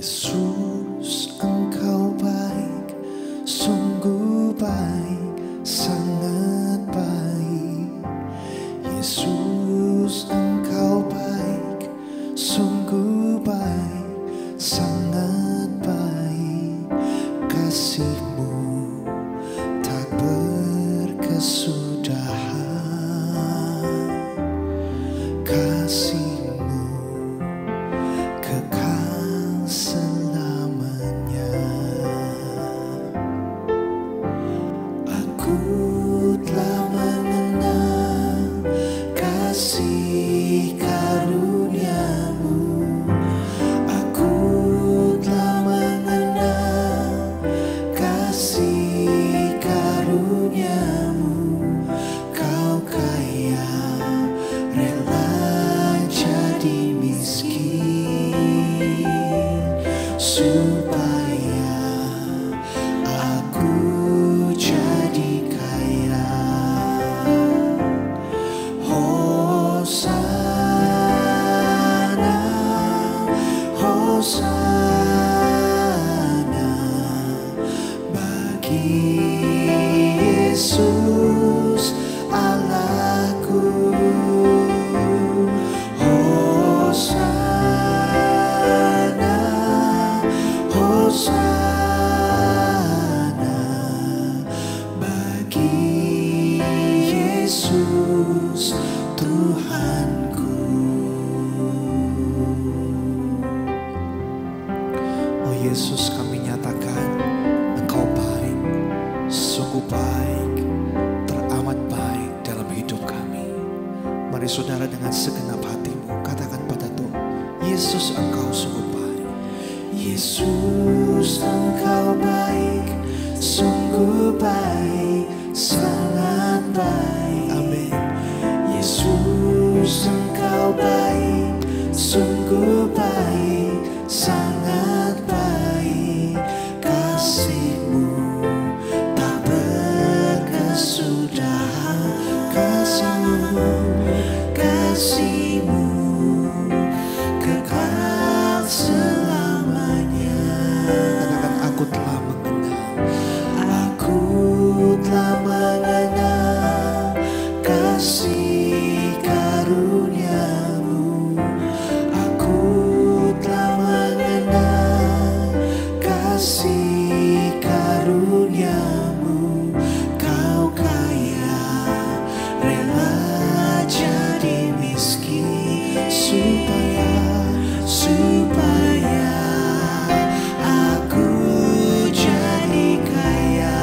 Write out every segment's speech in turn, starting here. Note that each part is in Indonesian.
Yesus, Engkau baik, sungguh baik, sangat baik. Yesus, Engkau baik, sungguh baik, sangat baik. Kasih-Mu tak berkesudahan, kasih-Mu kekal selamanya. Aku telah mengenal kasih karunia-Mu. Aku telah mengenal kasih karunia-Mu. Kau kaya, rela jadi miskin supaya aku jadi kaya. Hosana, Hosana bagi Yesus Allahku. Hosana, Hosana bagi Yesus Tuhanku. Oh Yesus, kami nyatakan Engkau baik, sungguh baik, teramat baik dalam hidup kami. Mari saudara dengan segenap hatimu katakan pada Tuhan, Yesus Engkau sungguh baik. Yesus Engkau baik, sungguh baik, sangat baik. Amin. Yesus Engkau baik, sungguh baik, sangat baik. Kasih-Mu tak berkesudahan, kasih-Mu, kasih-Mu kekal selamanya. Katakan, aku telah mengenal, aku telah mengenal kasih karunia-Mu. Aku telah mengenal kasih karunia-Mu. Kau kaya, rela jadi miskin supaya aku jadi kaya.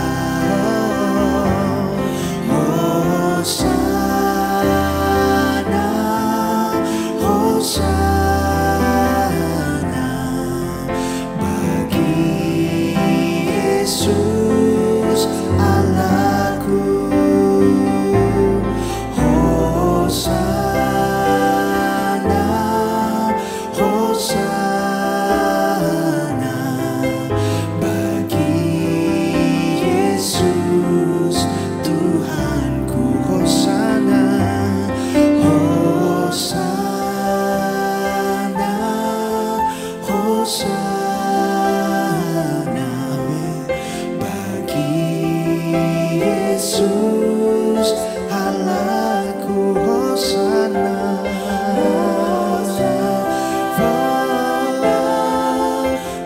Hosana, Hosana bagi Yesus Allahku. Hosana, Hosana bagi Yesus Tuhanku. Hosana, Hosana, Hosana bagi Yesus Allahku. Hosana,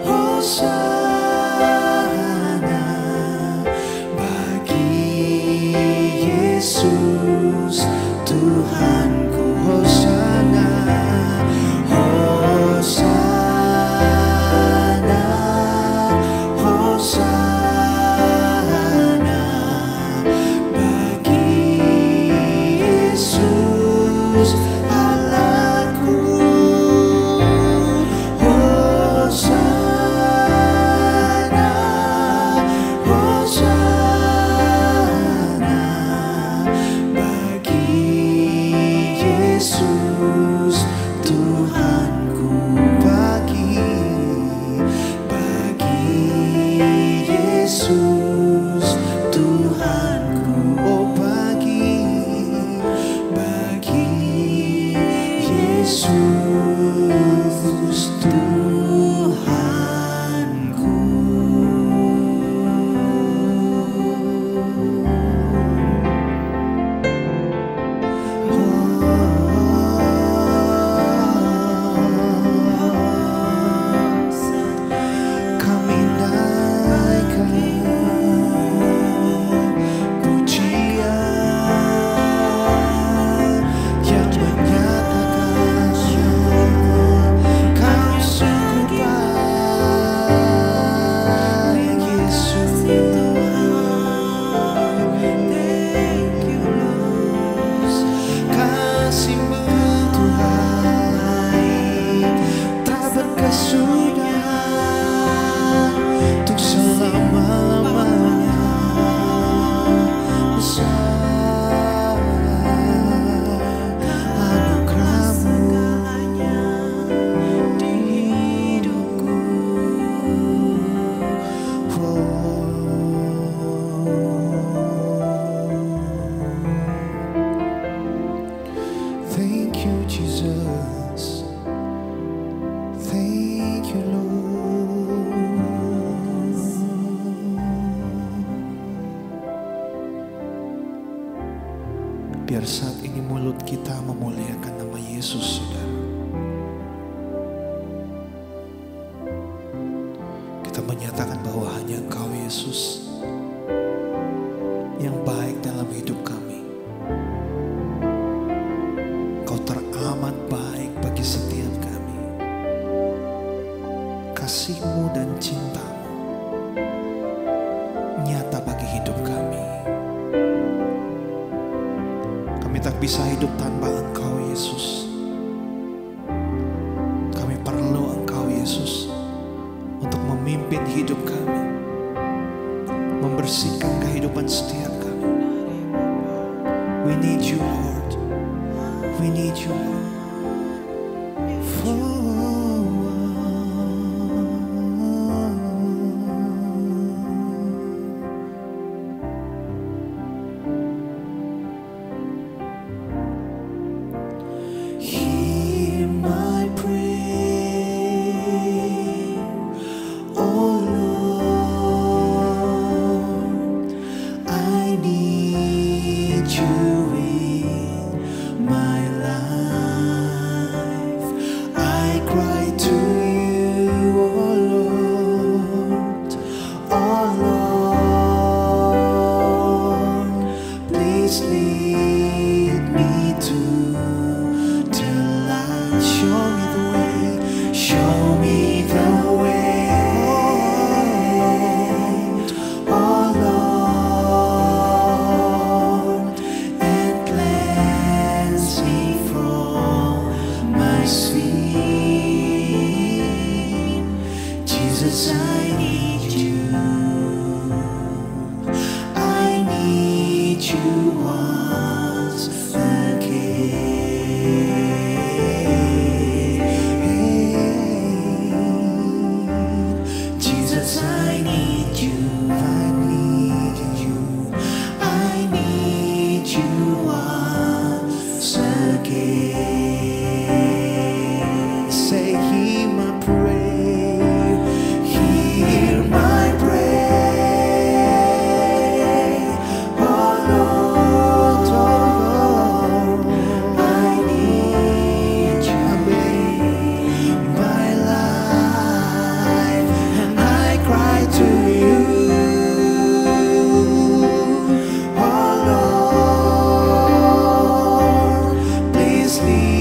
Hosana bagi Yesus Tuhanku. Hosana, Hosana, Hosana bagi Yesus Allahku. Hosana, Hosana bagi Yesus Tuhanku. Bagi Yesus Tuhanku. Oh bagi Biar saat ini mulut kita memuliakan nama Yesus, saudara. Kita menyatakan bahwa hanya Engkau Yesus yang baik dalam hidup kami. Kau teramat baik bagi setiap kami. Kasih-Mu dan cinta-Mu nyata bagi hidup kami. Kami tak bisa hidup tanpa Engkau Yesus. Kami perlu Engkau Yesus untuk memimpin hidup kami, membersihkan kehidupan setiap kami. We need you, Lord. We need you, Lord. Hear my prayer, oh Lord. I need you in my life. I cry to you, oh Lord. Oh Lord, please lead me to the light. Show me the way. Show me the way. Oh Lord, and cleanse me from my sin. Jesus, I need you. I need you once again. Jesus, I need you. I need you. I need you once again. Say, hear my prayer. Hear my prayer. Oh Lord, oh Lord, I need you in my life, and I cry to you. Oh Lord, please lead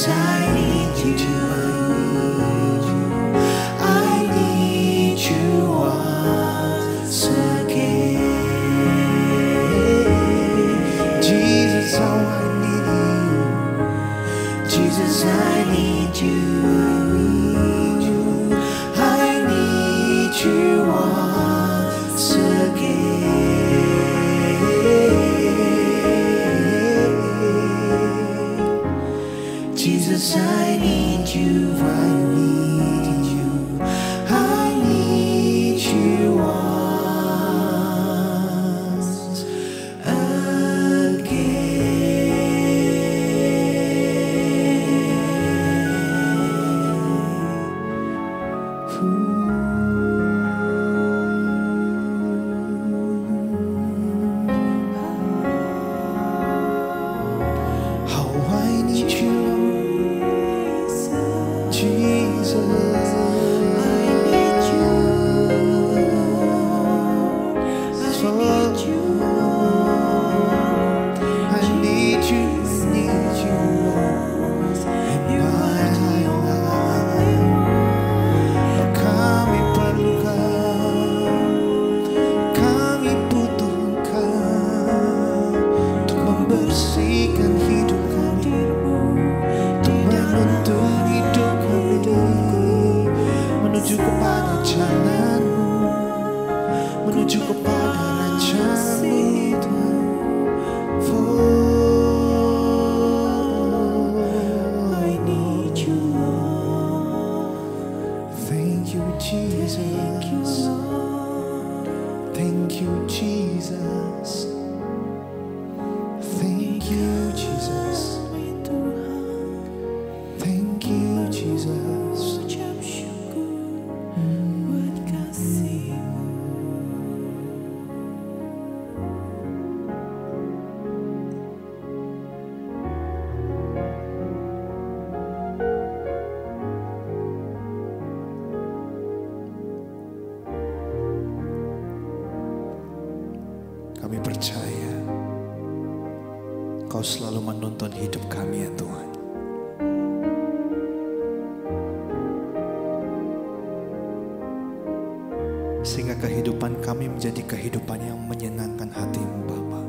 Jesus, I need you. I need you once again. Jesus, how I need you. Jesus, I need you. I need you once again. Jesus, I need you. I need you. I need you once how I need you, Jesus. I need you. I need you. I need you. In my life, kami perlukan, kami butuhkan untuk membersihkan hidup kami, untuk menuntun hidup kami menuju kepada jalan-Mu, menuju kepada rencana-Mu, Tuhan. I need you. Thank you, Jesus. Thank you, Jesus. Thank you, Jesus. Thank you, Jesus. Ucap syukur buat kasih-Mu. Kami percaya Kau selalu menuntun hidup kami, ya Tuhan. Sehingga kehidupan kami menjadi kehidupan yang menyenangkan hati-Mu, Bapa.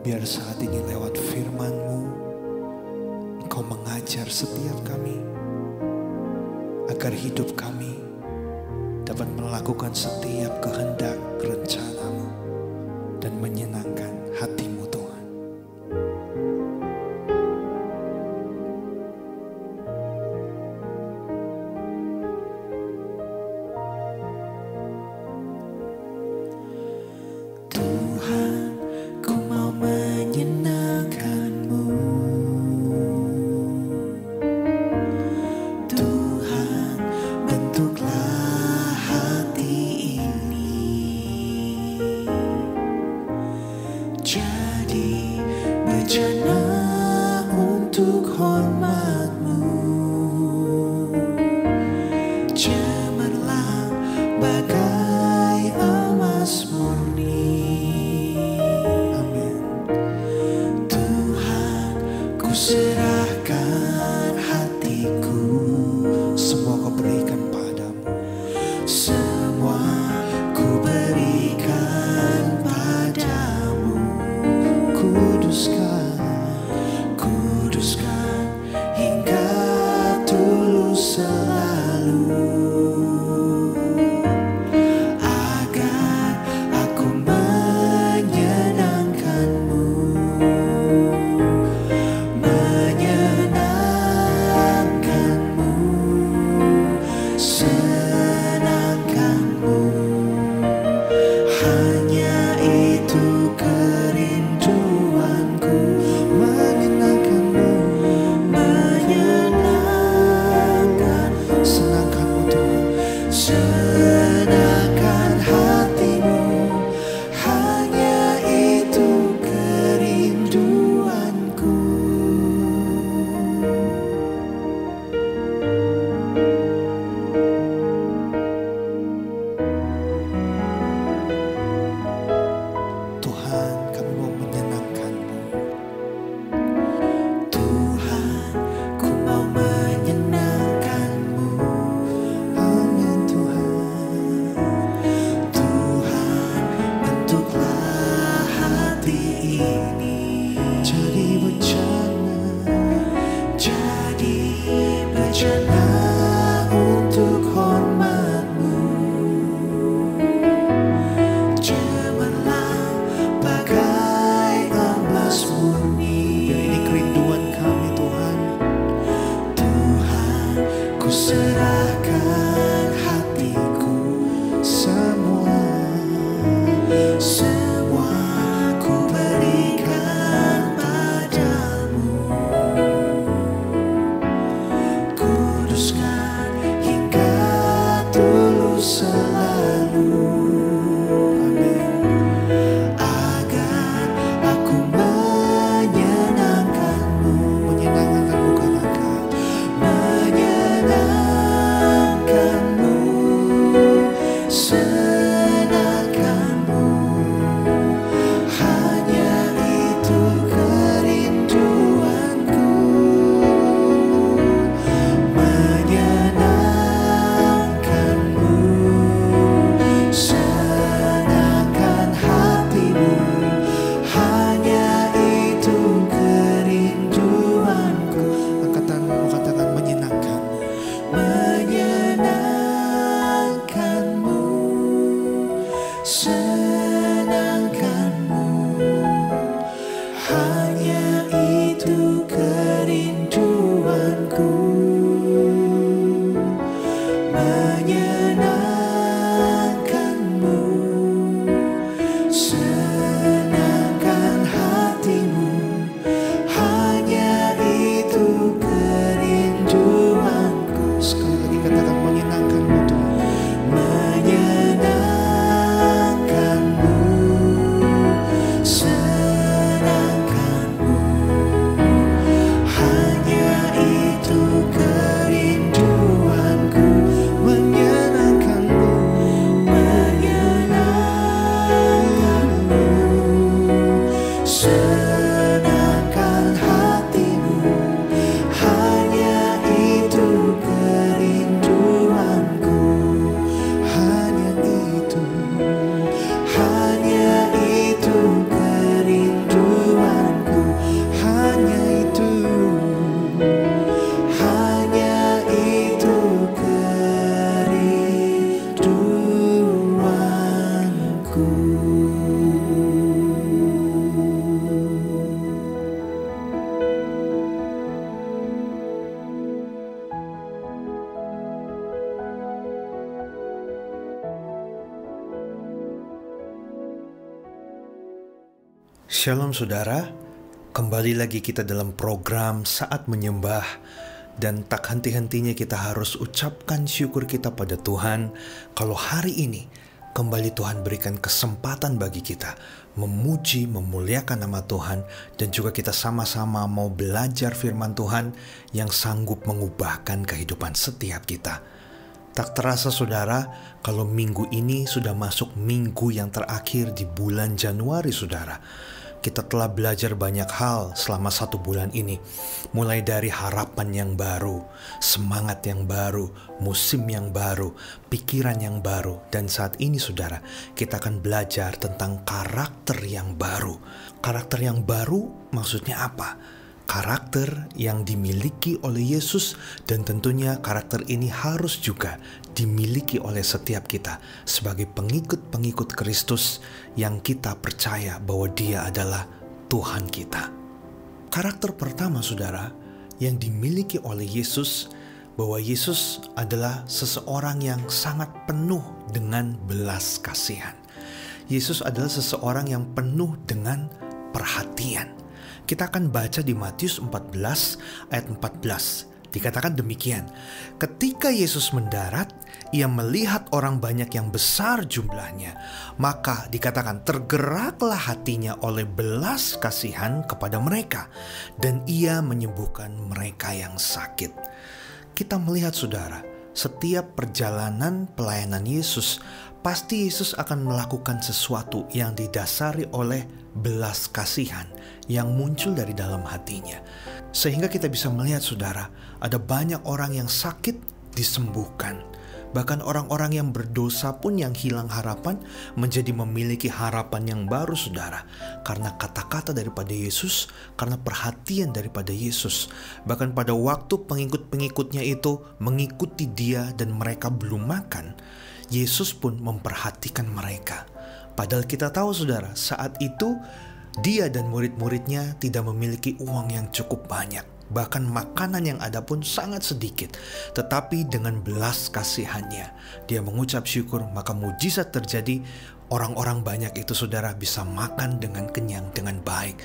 Biar saat ini lewat firman-Mu, Engkau mengajar setiap kami, agar hidup kami dapat melakukan setiap kehendak rencana-Mu dan menyenangkan hati-Mu, Tuhan. Tuhan, ku mau menyenangkan-Mu. Tuhan, bentuklah hati ini jadi bejana untuk hormat-Mu. Cemerlang bagai emas murni. Amin. Tuhan, ku serahkan hatiku. Semua Kau berikan padamu. Semua ku berikan padamu. Kuduskan, Kuduskan hingga tulus selalu, agar aku menyenangkan-Mu. Shalom saudara, kembali lagi kita dalam program Saat Menyembah. Dan tak henti-hentinya kita harus ucapkan syukur kita pada Tuhan kalau hari ini kembali Tuhan berikan kesempatan bagi kita memuji, memuliakan nama Tuhan. Dan juga kita sama-sama mau belajar firman Tuhan yang sanggup mengubahkan kehidupan setiap kita. Tak terasa saudara, kalau minggu ini sudah masuk minggu yang terakhir di bulan Januari saudara. Kita telah belajar banyak hal selama 1 bulan ini. Mulai dari harapan yang baru, semangat yang baru, musim yang baru, pikiran yang baru. Dan saat ini saudara, kita akan belajar tentang karakter yang baru. Karakter yang baru maksudnya apa? Karakter yang dimiliki oleh Yesus, dan tentunya karakter ini harus juga dimiliki oleh setiap kita sebagai pengikut-pengikut Kristus yang kita percaya bahwa Dia adalah Tuhan kita. Karakter pertama saudara yang dimiliki oleh Yesus, bahwa Yesus adalah seseorang yang sangat penuh dengan belas kasihan. Yesus adalah seseorang yang penuh dengan perhatian. Kita akan baca di Matius 14 ayat 14. Dikatakan demikian, ketika Yesus mendarat, ia melihat orang banyak yang besar jumlahnya. Maka dikatakan tergeraklah hatinya oleh belas kasihan kepada mereka, dan ia menyembuhkan mereka yang sakit. Kita melihat saudara, setiap perjalanan pelayanan Yesus, pasti Yesus akan melakukan sesuatu yang didasari oleh belas kasihan yang muncul dari dalam hatinya. Sehingga kita bisa melihat saudara, ada banyak orang yang sakit disembuhkan. Bahkan orang-orang yang berdosa pun yang hilang harapan menjadi memiliki harapan yang baru saudara. Karena kata-kata daripada Yesus, karena perhatian daripada Yesus. Bahkan pada waktu pengikut-pengikutnya itu mengikuti Dia dan mereka belum makan, Yesus pun memperhatikan mereka. Padahal kita tahu saudara, saat itu Dia dan murid-muridnya tidak memiliki uang yang cukup banyak. Bahkan makanan yang ada pun sangat sedikit. Tetapi dengan belas kasihannya, Dia mengucap syukur, maka mujizat terjadi. Orang-orang banyak itu saudara bisa makan dengan kenyang, dengan baik.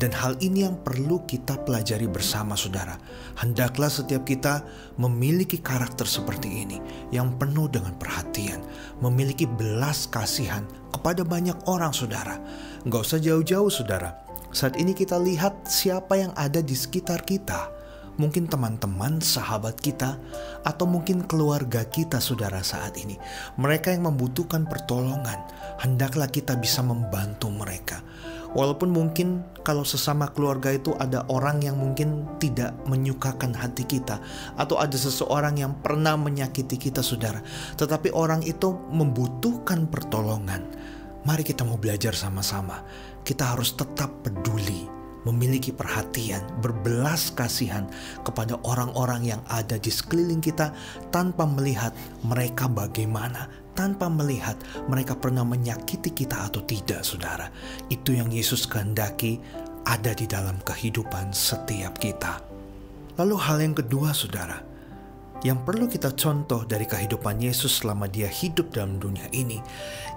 Dan hal ini yang perlu kita pelajari bersama saudara. Hendaklah setiap kita memiliki karakter seperti ini, yang penuh dengan perhatian, memiliki belas kasihan kepada banyak orang saudara. Nggak usah jauh-jauh saudara. Saat ini kita lihat siapa yang ada di sekitar kita. Mungkin teman-teman, sahabat kita, atau mungkin keluarga kita saudara saat ini. Mereka yang membutuhkan pertolongan, hendaklah kita bisa membantu mereka. Walaupun mungkin kalau sesama keluarga itu ada orang yang mungkin tidak menyukakan hati kita, atau ada seseorang yang pernah menyakiti kita saudara, tetapi orang itu membutuhkan pertolongan. Mari kita mau belajar sama-sama. Kita harus tetap peduli, memiliki perhatian, berbelas kasihan kepada orang-orang yang ada di sekeliling kita tanpa melihat mereka bagaimana, tanpa melihat mereka pernah menyakiti kita atau tidak saudara. Itu yang Yesus kehendaki ada di dalam kehidupan setiap kita. Lalu hal yang kedua saudara, yang perlu kita contoh dari kehidupan Yesus selama Dia hidup dalam dunia ini.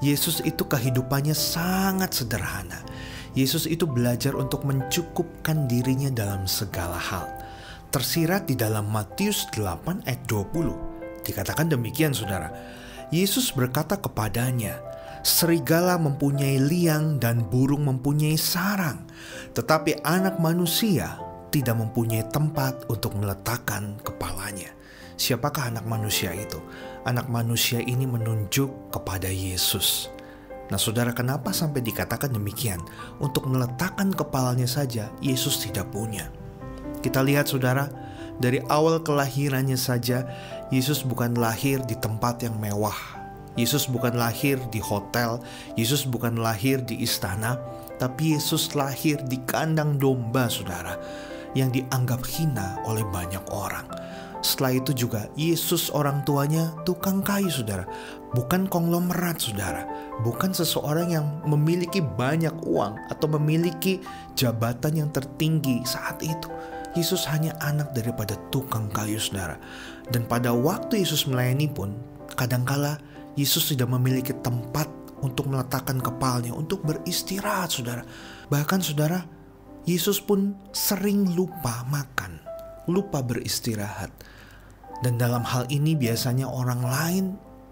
Yesus itu kehidupannya sangat sederhana. Yesus itu belajar untuk mencukupkan dirinya dalam segala hal. Tersirat di dalam Matius 8 ayat 20. Dikatakan demikian saudara. Yesus berkata kepadanya, serigala mempunyai liang dan burung mempunyai sarang, tetapi anak manusia tidak mempunyai tempat untuk meletakkan kepalanya. Siapakah anak manusia itu? Anak manusia ini menunjuk kepada Yesus. Nah saudara, kenapa sampai dikatakan demikian? Untuk meletakkan kepalanya saja Yesus tidak punya. Kita lihat saudara, dari awal kelahirannya saja Yesus bukan lahir di tempat yang mewah. Yesus bukan lahir di hotel. Yesus bukan lahir di istana. Tapi Yesus lahir di kandang domba saudara, yang dianggap hina oleh banyak orang. Setelah itu juga Yesus orang tuanya tukang kayu saudara. Bukan konglomerat saudara. Bukan seseorang yang memiliki banyak uang atau memiliki jabatan yang tertinggi saat itu. Yesus hanya anak daripada tukang kayu saudara. Dan pada waktu Yesus melayani pun, kadangkala Yesus tidak memiliki tempat untuk meletakkan kepalanya, untuk beristirahat saudara. Bahkan saudara, Yesus pun sering lupa makan, lupa beristirahat. Dan dalam hal ini biasanya orang lain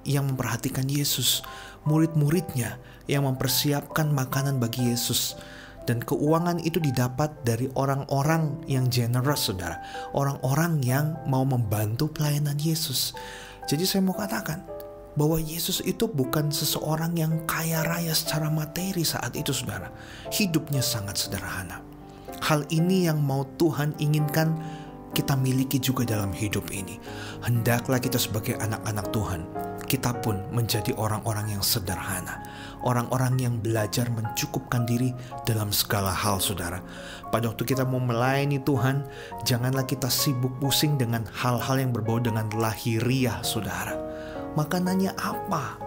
yang memperhatikan Yesus, murid-muridnya yang mempersiapkan makanan bagi Yesus. Dan keuangan itu didapat dari orang-orang yang generous saudara, orang-orang yang mau membantu pelayanan Yesus. Jadi saya mau katakan bahwa Yesus itu bukan seseorang yang kaya raya secara materi saat itu saudara. Hidupnya sangat sederhana. Hal ini yang mau Tuhan inginkan kita miliki juga dalam hidup ini. Hendaklah kita sebagai anak-anak Tuhan, kita pun menjadi orang-orang yang sederhana. Orang-orang yang belajar mencukupkan diri dalam segala hal saudara. Pada waktu kita mau melayani Tuhan, janganlah kita sibuk pusing dengan hal-hal yang berbau dengan lahiriah saudara. Makanannya apa?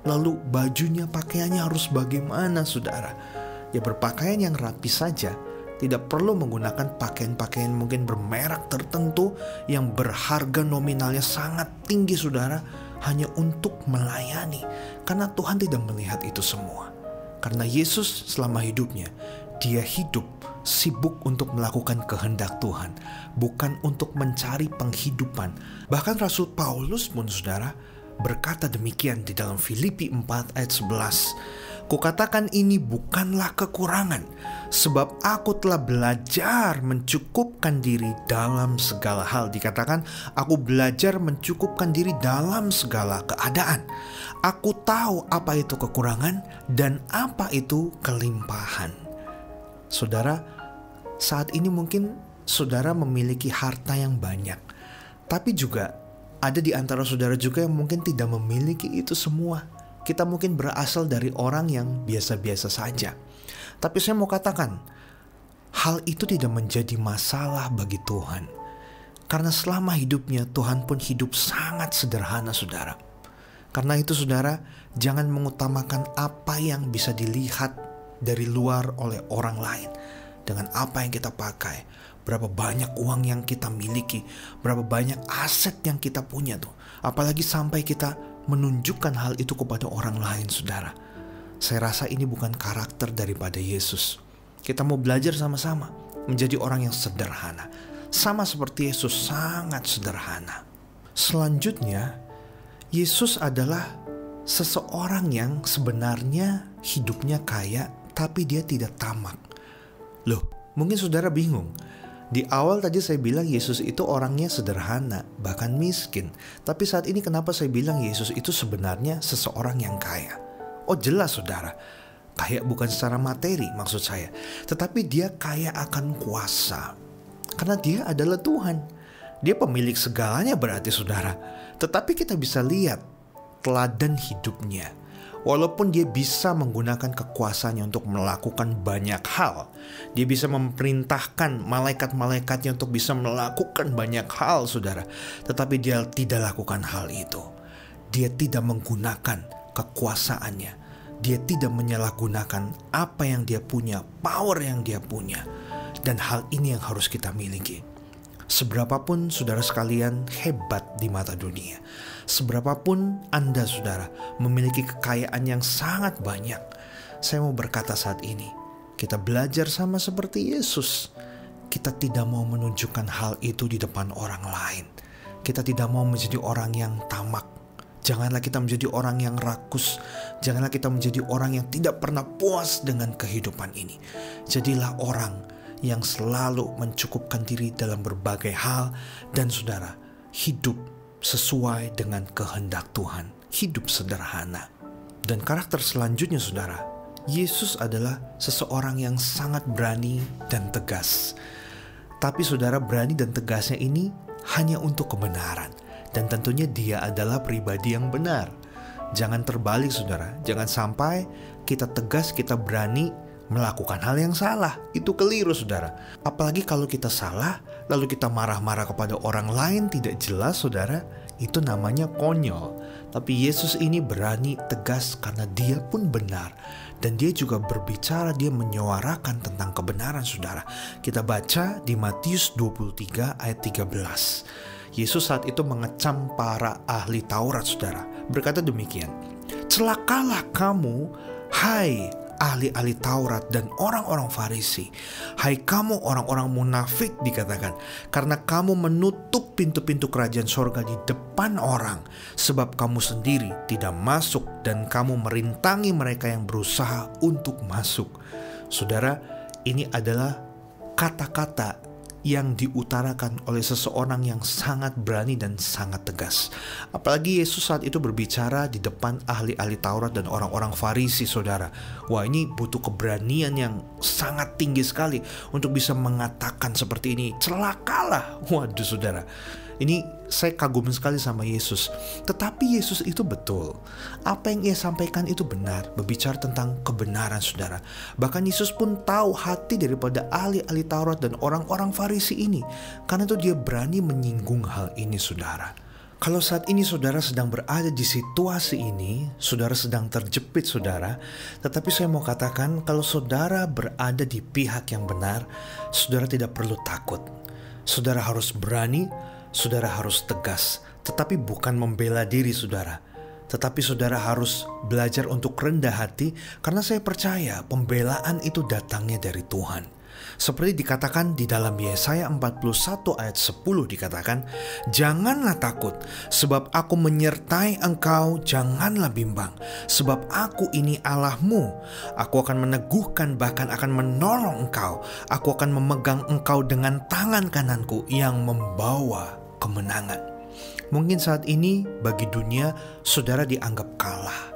Lalu bajunya, pakaiannya harus bagaimana saudara? Ya berpakaian yang rapi saja. Tidak perlu menggunakan pakaian-pakaian mungkin bermerek tertentu yang berharga nominalnya sangat tinggi saudara, hanya untuk melayani. Karena Tuhan tidak melihat itu semua. Karena Yesus selama hidupnya, dia hidup sibuk untuk melakukan kehendak Tuhan, bukan untuk mencari penghidupan. Bahkan Rasul Paulus pun saudara berkata demikian di dalam Filipi 4 ayat 11. Kukatakan ini bukanlah kekurangan, sebab aku telah belajar mencukupkan diri dalam segala hal. Dikatakan, aku belajar mencukupkan diri dalam segala keadaan. Aku tahu apa itu kekurangan dan apa itu kelimpahan. Saudara, saat ini mungkin saudara memiliki harta yang banyak, tapi juga ada di antara saudara juga yang mungkin tidak memiliki itu semua. Kita mungkin berasal dari orang yang biasa-biasa saja. Tapi saya mau katakan, hal itu tidak menjadi masalah bagi Tuhan. Karena selama hidupnya Tuhan pun hidup sangat sederhana saudara. Karena itu saudara, jangan mengutamakan apa yang bisa dilihat dari luar oleh orang lain. Dengan apa yang kita pakai, berapa banyak uang yang kita miliki, berapa banyak aset yang kita punya tuh. Apalagi sampai kita menunjukkan hal itu kepada orang lain saudara. Saya rasa ini bukan karakter daripada Yesus. Kita mau belajar sama-sama menjadi orang yang sederhana, sama seperti Yesus sangat sederhana. Selanjutnya, Yesus adalah seseorang yang sebenarnya hidupnya kaya, tapi dia tidak tamak. Loh, mungkin saudara bingung. Di awal tadi saya bilang Yesus itu orangnya sederhana, bahkan miskin. Tapi saat ini kenapa saya bilang Yesus itu sebenarnya seseorang yang kaya? Oh jelas saudara, kaya bukan secara materi maksud saya, tetapi dia kaya akan kuasa. Karena dia adalah Tuhan. Dia pemilik segalanya berarti saudara. Tetapi kita bisa lihat teladan hidupnya. Walaupun dia bisa menggunakan kekuasaannya untuk melakukan banyak hal, dia bisa memerintahkan malaikat-malaikatnya untuk bisa melakukan banyak hal, saudara. Tetapi dia tidak lakukan hal itu. Dia tidak menggunakan kekuasaannya. Dia tidak menyalahgunakan apa yang dia punya, power yang dia punya. Dan hal ini yang harus kita miliki. Seberapapun saudara sekalian hebat di mata dunia, seberapapun Anda saudara memiliki kekayaan yang sangat banyak, saya mau berkata saat ini, kita belajar sama seperti Yesus. Kita tidak mau menunjukkan hal itu di depan orang lain. Kita tidak mau menjadi orang yang tamak. Janganlah kita menjadi orang yang rakus. Janganlah kita menjadi orang yang tidak pernah puas dengan kehidupan ini. Jadilah orang yang selalu mencukupkan diri dalam berbagai hal, dan saudara, hidup sesuai dengan kehendak Tuhan, hidup sederhana. Dan karakter selanjutnya saudara, Yesus adalah seseorang yang sangat berani dan tegas. Tapi saudara, berani dan tegasnya ini hanya untuk kebenaran, dan tentunya dia adalah pribadi yang benar. Jangan terbalik saudara, jangan sampai kita tegas, kita berani melakukan hal yang salah. Itu keliru saudara. Apalagi kalau kita salah lalu kita marah-marah kepada orang lain tidak jelas saudara, itu namanya konyol. Tapi Yesus ini berani tegas karena dia pun benar. Dan dia juga berbicara, dia menyuarakan tentang kebenaran saudara. Kita baca di Matius 23 ayat 13. Yesus saat itu mengecam para ahli Taurat saudara, berkata demikian, Celakalah kamu, hai ahli-ahli Taurat dan orang-orang Farisi. Hai kamu orang-orang munafik, dikatakan, karena kamu menutup pintu-pintu kerajaan sorga di depan orang, sebab kamu sendiri tidak masuk dan kamu merintangi mereka yang berusaha untuk masuk. Saudara, ini adalah kata-kata yang diutarakan oleh seseorang yang sangat berani dan sangat tegas. Apalagi Yesus saat itu berbicara di depan ahli-ahli Taurat dan orang-orang Farisi, saudara. Wah, ini butuh keberanian yang sangat tinggi sekali untuk bisa mengatakan seperti ini. Celakalah. Waduh, saudara. Ini saya kagum sekali sama Yesus. Tetapi Yesus itu betul. Apa yang ia sampaikan itu benar. Berbicara tentang kebenaran, saudara. Bahkan Yesus pun tahu hati daripada ahli-ahli Taurat dan orang-orang Farisi ini. Karena itu dia berani menyinggung hal ini, saudara. Kalau saat ini saudara sedang berada di situasi ini, saudara sedang terjepit, saudara. Tetapi saya mau katakan, kalau saudara berada di pihak yang benar, saudara tidak perlu takut. Saudara harus berani, saudara harus tegas, tetapi bukan membela diri, saudara. Tetapi saudara harus belajar untuk rendah hati, karena saya percaya pembelaan itu datangnya dari Tuhan. Seperti dikatakan di dalam Yesaya 41 ayat 10 dikatakan, janganlah takut, sebab aku menyertai engkau, janganlah bimbang, sebab aku ini Allahmu. Aku akan meneguhkan, bahkan akan menolong engkau. Aku akan memegang engkau dengan tangan kananku yang membawa kemenangan. Mungkin saat ini bagi dunia, saudara dianggap kalah.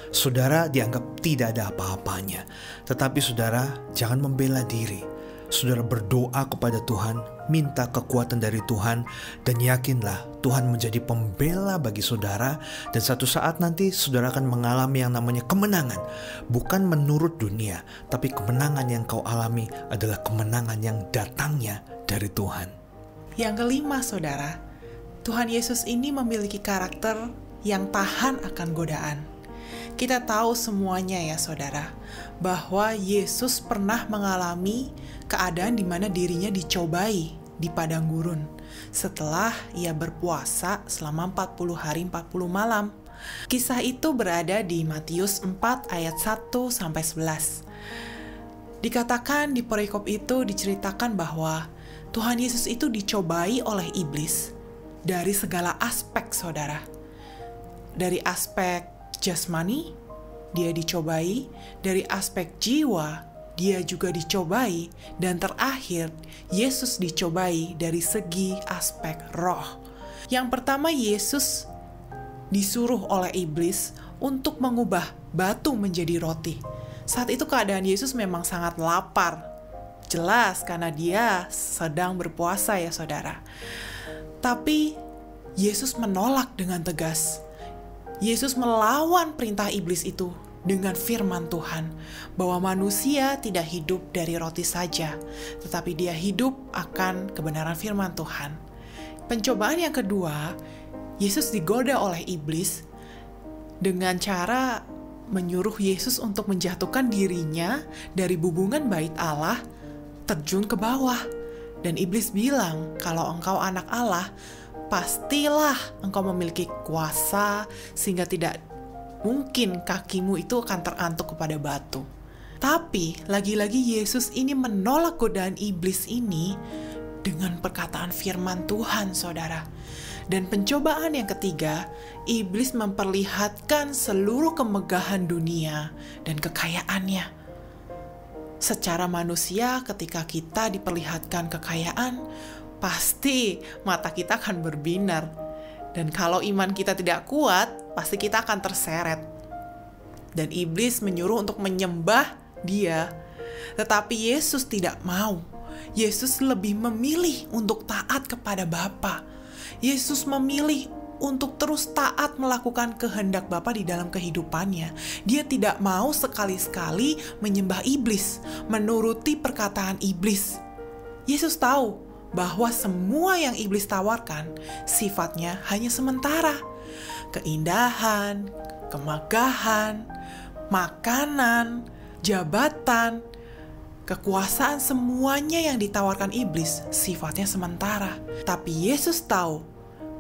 Saudara dianggap tidak ada apa-apanya. Tetapi saudara, jangan membela diri. Saudara berdoa kepada Tuhan, minta kekuatan dari Tuhan, dan yakinlah Tuhan menjadi pembela bagi saudara. Dan satu saat nanti saudara akan mengalami yang namanya kemenangan. Bukan menurut dunia, tapi kemenangan yang kau alami adalah kemenangan yang datangnya dari Tuhan. Yang kelima, saudara, Tuhan Yesus ini memiliki karakter yang tahan akan godaan. Kita tahu semuanya ya saudara, bahwa Yesus pernah mengalami keadaan di mana dirinya dicobai di padang gurun setelah ia berpuasa selama 40 hari 40 malam. Kisah itu berada di Matius 4 ayat 1-11. Dikatakan di perikop itu diceritakan bahwa Tuhan Yesus itu dicobai oleh iblis dari segala aspek, saudara. Dari aspek jasmani, dia dicobai. Dari aspek jiwa, dia juga dicobai. Dan terakhir, Yesus dicobai dari segi aspek roh. Yang pertama, Yesus disuruh oleh iblis untuk mengubah batu menjadi roti. Saat itu keadaan Yesus memang sangat lapar. Jelas karena dia sedang berpuasa ya saudara. Tapi Yesus menolak dengan tegas. Yesus melawan perintah iblis itu dengan firman Tuhan bahwa manusia tidak hidup dari roti saja, tetapi dia hidup akan kebenaran firman Tuhan. Pencobaan yang kedua, Yesus digoda oleh iblis dengan cara menyuruh Yesus untuk menjatuhkan dirinya dari bubungan bait Allah terjun ke bawah. Dan iblis bilang, kalau engkau anak Allah, pastilah engkau memiliki kuasa sehingga tidak mungkin kakimu itu akan terantuk kepada batu. Tapi lagi-lagi Yesus ini menolak godaan iblis ini dengan perkataan firman Tuhan, saudara. Dan pencobaan yang ketiga, iblis memperlihatkan seluruh kemegahan dunia dan kekayaannya. Secara manusia, ketika kita diperlihatkan kekayaan, pasti mata kita akan berbinar. Dan kalau iman kita tidak kuat, pasti kita akan terseret. Dan iblis menyuruh untuk menyembah dia. Tetapi Yesus tidak mau. Yesus lebih memilih untuk taat kepada Bapa. Yesus memilih untuk terus taat melakukan kehendak Bapa di dalam kehidupannya. Dia tidak mau sekali-sekali menyembah iblis, menuruti perkataan iblis. Yesus tahu bahwa semua yang iblis tawarkan sifatnya hanya sementara. Keindahan, kemegahan, makanan, jabatan, kekuasaan, semuanya yang ditawarkan iblis sifatnya sementara. Tapi Yesus tahu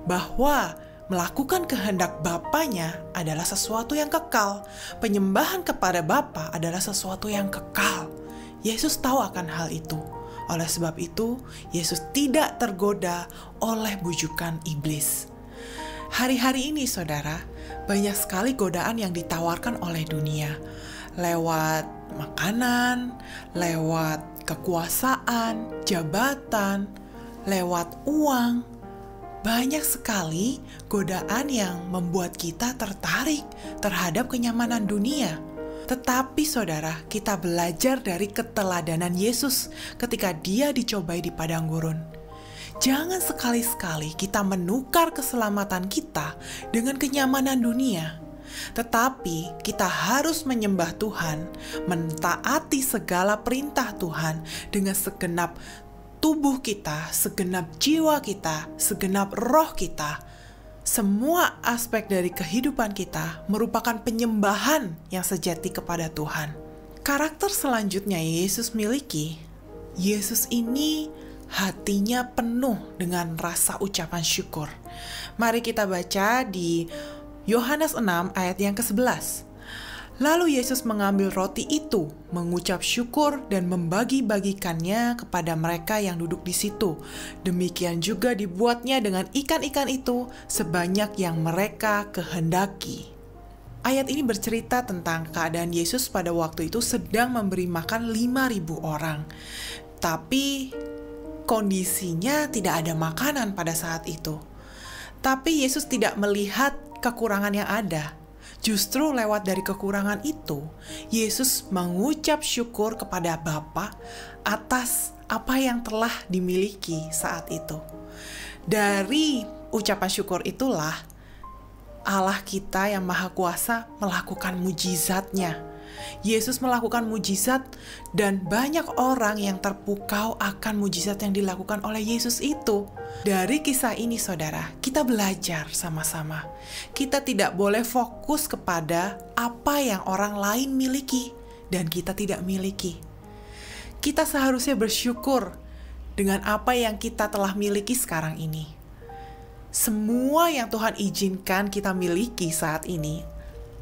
bahwa melakukan kehendak Bapanya adalah sesuatu yang kekal. Penyembahan kepada Bapa adalah sesuatu yang kekal. Yesus tahu akan hal itu. Oleh sebab itu, Yesus tidak tergoda oleh bujukan iblis. Hari-hari ini, saudara, banyak sekali godaan yang ditawarkan oleh dunia. Lewat makanan, lewat kekuasaan, jabatan, lewat uang. Banyak sekali godaan yang membuat kita tertarik terhadap kenyamanan dunia. Tetapi saudara, kita belajar dari keteladanan Yesus ketika dia dicobai di padang gurun. Jangan sekali-sekali kita menukar keselamatan kita dengan kenyamanan dunia. Tetapi kita harus menyembah Tuhan, mentaati segala perintah Tuhan dengan segenap tubuh kita, segenap jiwa kita, segenap roh kita. Semua aspek dari kehidupan kita merupakan penyembahan yang sejati kepada Tuhan. Karakter selanjutnya Yesus miliki, Yesus ini hatinya penuh dengan rasa ucapan syukur. Mari kita baca di Yohanes 6 ayat yang ke-11. Lalu Yesus mengambil roti itu, mengucap syukur dan membagi-bagikannya kepada mereka yang duduk di situ. Demikian juga dibuatnya dengan ikan-ikan itu sebanyak yang mereka kehendaki. Ayat ini bercerita tentang keadaan Yesus pada waktu itu sedang memberi makan 5.000 orang. Tapi kondisinya tidak ada makanan pada saat itu. Tapi Yesus tidak melihat kekurangan yang ada. Justru lewat dari kekurangan itu, Yesus mengucap syukur kepada Bapa atas apa yang telah dimiliki saat itu. Dari ucapan syukur itulah Allah kita yang Maha Kuasa melakukan mujizatnya. Yesus melakukan mujizat dan banyak orang yang terpukau akan mujizat yang dilakukan oleh Yesus itu. Dari kisah ini saudara, kita belajar sama-sama. Kita tidak boleh fokus kepada apa yang orang lain miliki dan kita tidak miliki. Kita seharusnya bersyukur dengan apa yang kita telah miliki sekarang ini. Semua yang Tuhan izinkan kita miliki saat ini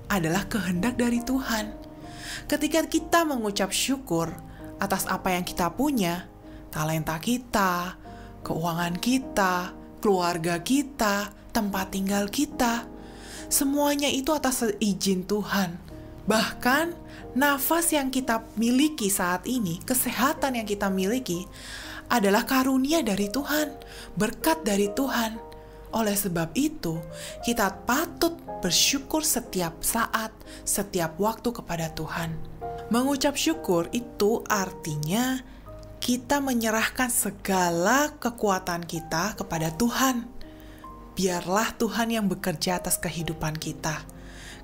adalah kehendak dari Tuhan. Ketika kita mengucap syukur atas apa yang kita punya, talenta kita, keuangan kita, keluarga kita, tempat tinggal kita, semuanya itu atas izin Tuhan. Bahkan nafas yang kita miliki saat ini, kesehatan yang kita miliki adalah karunia dari Tuhan, berkat dari Tuhan. Oleh sebab itu, kita patut bersyukur setiap saat, setiap waktu kepada Tuhan. Mengucap syukur itu artinya kita menyerahkan segala kekuatan kita kepada Tuhan. Biarlah Tuhan yang bekerja atas kehidupan kita.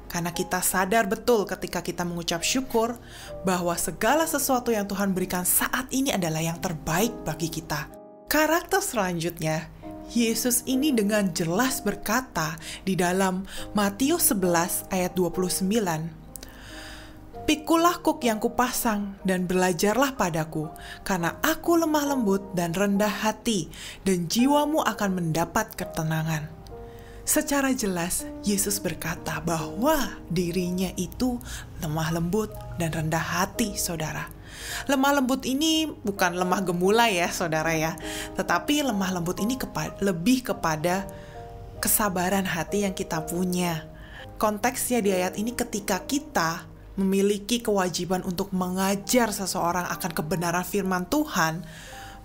Karena kita sadar betul ketika kita mengucap syukur bahwa segala sesuatu yang Tuhan berikan saat ini adalah yang terbaik bagi kita. Karakter selanjutnya, Yesus ini dengan jelas berkata di dalam Matius 11 ayat 29, "Pikulah kuk yang kupasang dan belajarlah padaku, karena aku lemah lembut dan rendah hati, dan jiwamu akan mendapat ketenangan." Secara jelas, Yesus berkata bahwa dirinya itu lemah lembut dan rendah hati, saudara. Lemah lembut ini bukan lemah gemulai ya, saudara ya. Tetapi lemah lembut ini lebih kepada kesabaran hati yang kita punya. Konteksnya di ayat ini ketika kita memiliki kewajiban untuk mengajar seseorang akan kebenaran firman Tuhan,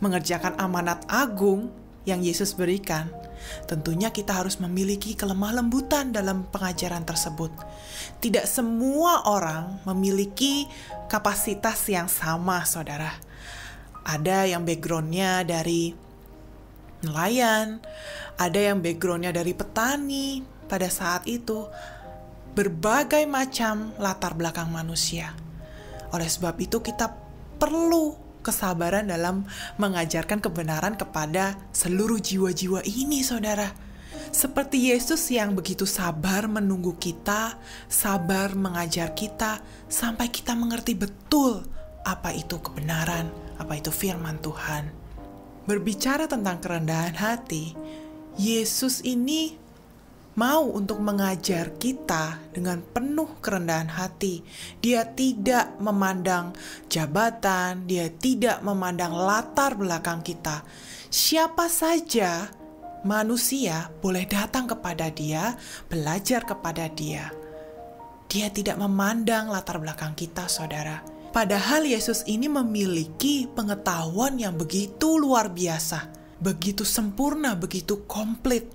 mengerjakan amanat agung yang Yesus berikan, tentunya kita harus memiliki kelemah lembutan dalam pengajaran tersebut. Tidak semua orang memiliki kapasitas yang sama, saudara. Ada yang backgroundnya dari nelayan, ada yang backgroundnya dari petani pada saat itu. Berbagai macam latar belakang manusia. Oleh sebab itu kita perlu kesabaran dalam mengajarkan kebenaran kepada seluruh jiwa-jiwa ini, saudara. Seperti Yesus yang begitu sabar menunggu kita, sabar mengajar kita, sampai kita mengerti betul apa itu kebenaran, apa itu firman Tuhan. Berbicara tentang kerendahan hati, Yesus ini mau untuk mengajar kita dengan penuh kerendahan hati. Dia tidak memandang jabatan, dia tidak memandang latar belakang kita. Siapa saja manusia boleh datang kepada dia, belajar kepada dia. Dia tidak memandang latar belakang kita, saudara. Padahal Yesus ini memiliki pengetahuan yang begitu luar biasa, begitu sempurna, begitu komplit.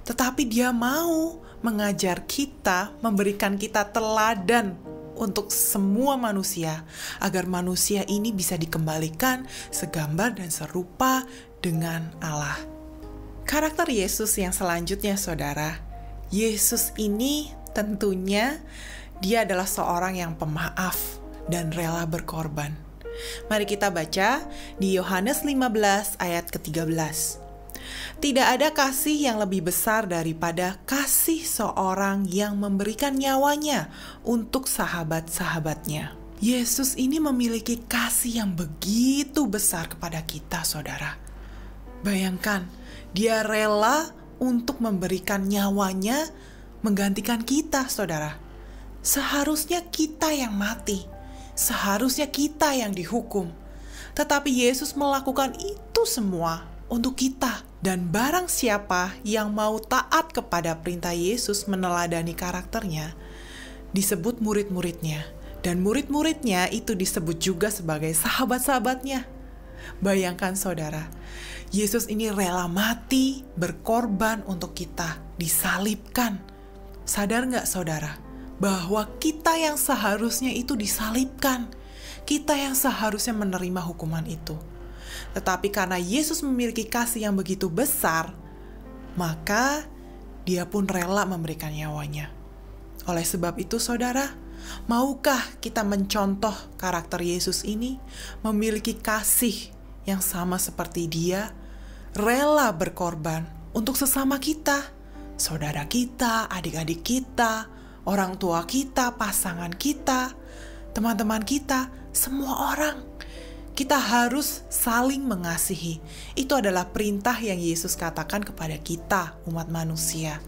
Tetapi dia mau mengajar kita, memberikan kita teladan untuk semua manusia, agar manusia ini bisa dikembalikan segambar dan serupa dengan Allah. Karakter Yesus yang selanjutnya, saudara, Yesus ini tentunya dia adalah seorang yang pemaaf dan rela berkorban. Mari kita baca di Yohanes 15 ayat ke-13. Tidak ada kasih yang lebih besar daripada kasih seorang yang memberikan nyawanya untuk sahabat-sahabatnya. Yesus ini memiliki kasih yang begitu besar kepada kita, saudara. Bayangkan, dia rela untuk memberikan nyawanya menggantikan kita, saudara. Seharusnya kita yang mati. Seharusnya kita yang dihukum. Tetapi Yesus melakukan itu semua untuk kita. Dan barang siapa yang mau taat kepada perintah Yesus meneladani karakternya, disebut murid-muridnya. Dan murid-muridnya itu disebut juga sebagai sahabat-sahabatnya. Bayangkan, saudara, Yesus ini rela mati, berkorban untuk kita, disalibkan. Sadar nggak, saudara, bahwa kita yang seharusnya itu disalibkan, kita yang seharusnya menerima hukuman itu. Tetapi karena Yesus memiliki kasih yang begitu besar, maka dia pun rela memberikan nyawanya. Oleh sebab itu, saudara, maukah kita mencontoh karakter Yesus ini, memiliki kasih yang sama seperti dia, rela berkorban untuk sesama kita, saudara kita, adik-adik kita, orang tua kita, pasangan kita, teman-teman kita, semua orang. Kita harus saling mengasihi. Itu adalah perintah yang Yesus katakan kepada kita, umat manusia.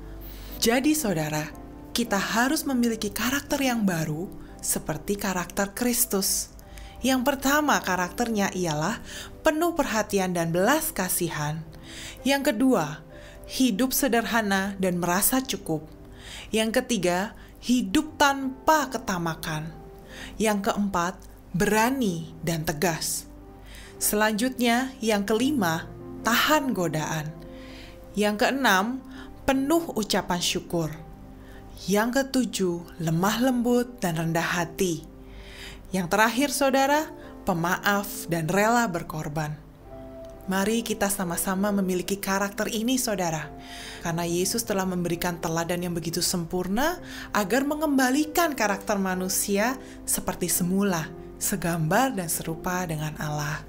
Jadi, saudara, kita harus memiliki karakter yang baru seperti karakter Kristus. Yang pertama karakternya ialah penuh perhatian dan belas kasihan. Yang kedua, hidup sederhana dan merasa cukup. Yang ketiga, hidup tanpa ketamakan. Yang keempat, berani dan tegas. Selanjutnya, yang kelima, tahan godaan. Yang keenam, penuh ucapan syukur. Yang ketujuh, lemah lembut dan rendah hati. Yang terakhir, saudara, pemaaf dan rela berkorban. Mari kita sama-sama memiliki karakter ini, saudara. Karena Yesus telah memberikan teladan yang begitu sempurna agar mengembalikan karakter manusia seperti semula, segambar dan serupa dengan Allah.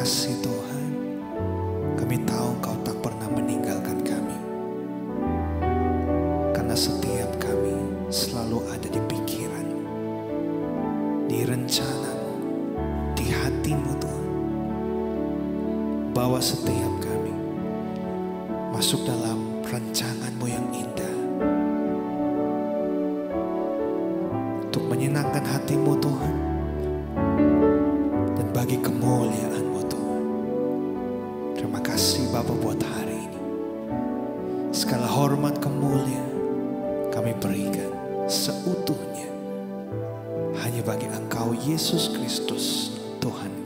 kasih Tuhan. Kami tahu Engkau tak pernah meninggalkan kami. Karena setiap kami selalu ada di pikiran, di rencanamu, di hatimu Tuhan. Bawa setiap kami masuk dalam rancanganmu yang indah, untuk menyenangkan hatimu Tuhan, dan bagi kemuliaan-Mu Tuhan. Terima kasih Bapa buat hari ini. Segala hormat kemuliaan kami berikan seutuhnya hanya bagi Engkau Yesus Kristus Tuhan